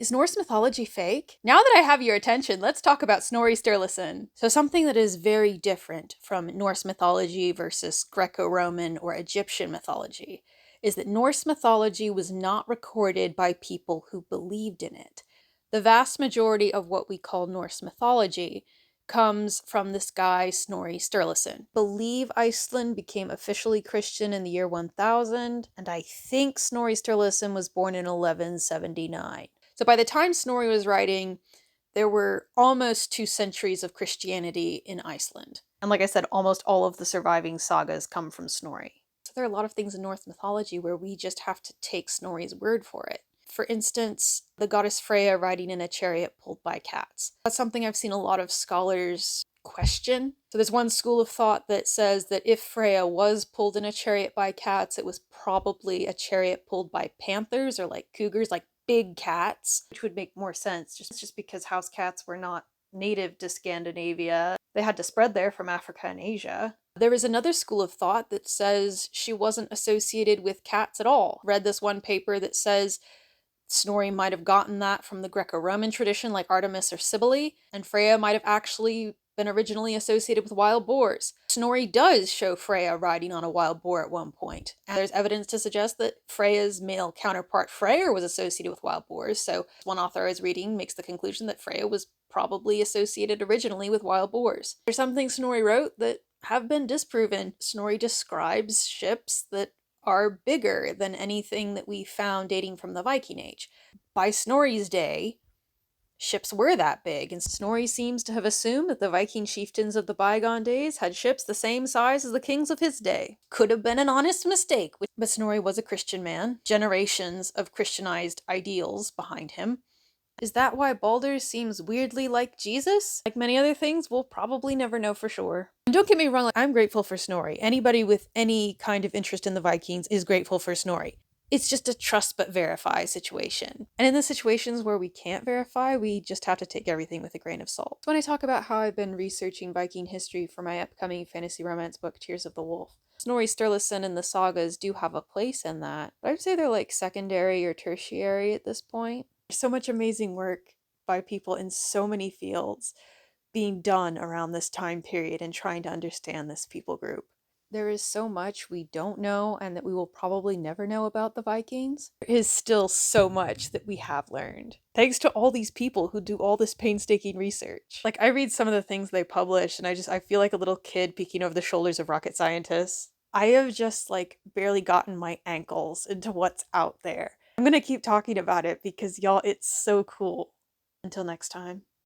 Is Norse mythology fake? Now that I have your attention, let's talk about Snorri Sturluson. So something that is very different from Norse mythology versus Greco-Roman or Egyptian mythology is that Norse mythology was not recorded by people who believed in it. The vast majority of what we call Norse mythology comes from this guy, Snorri Sturluson. I believe Iceland became officially Christian in the year 1000, and I think Snorri Sturluson was born in 1179. So by the time Snorri was writing, there were almost 2 centuries of Christianity in Iceland. And like I said, almost all of the surviving sagas come from Snorri. So there are a lot of things in Norse mythology where we just have to take Snorri's word for it. For instance, the goddess Freya riding in a chariot pulled by cats. That's something I've seen a lot of scholars question. So there's one school of thought that says that if Freya was pulled in a chariot by cats, it was probably a chariot pulled by panthers or like cougars, like big cats, which would make more sense just because house cats were not native to Scandinavia. They had to spread there from Africa and Asia. There is another school of thought that says she wasn't associated with cats at all. Read this one paper that says Snorri might have gotten that from the Greco-Roman tradition like Artemis or Cybele, and Freya might have actually been originally associated with wild boars. Snorri does show Freya riding on a wild boar at one point, and there's evidence to suggest that Freya's male counterpart Freyr was associated with wild boars, so one author I was reading makes the conclusion that Freya was probably associated originally with wild boars. There's some things Snorri wrote that have been disproven. Snorri describes ships that are bigger than anything that we found dating from the Viking Age. By Snorri's day, ships were that big, and Snorri seems to have assumed that the Viking chieftains of the bygone days had ships the same size as the kings of his day. Could have been an honest mistake, but Snorri was a Christian man, generations of Christianized ideals behind him. Is that why Baldur seems weirdly like Jesus? Like many other things, we'll probably never know for sure. And don't get me wrong, I'm grateful for Snorri. Anybody with any kind of interest in the Vikings is grateful for Snorri. It's just a trust but verify situation. And in the situations where we can't verify, we just have to take everything with a grain of salt. So when I talk about how I've been researching Viking history for my upcoming fantasy romance book, Tears of the Wolf, Snorri Sturluson and the sagas do have a place in that, but I'd say they're like secondary or tertiary at this point. There's so much amazing work by people in so many fields being done around this time period and trying to understand this people group. There is so much we don't know and that we will probably never know about the Vikings. There is still so much that we have learned. Thanks to all these people who do all this painstaking research. Like, I read some of the things they publish and I feel like a little kid peeking over the shoulders of rocket scientists. I have just like barely gotten my ankles into what's out there. I'm gonna keep talking about it because y'all, it's so cool. Until next time.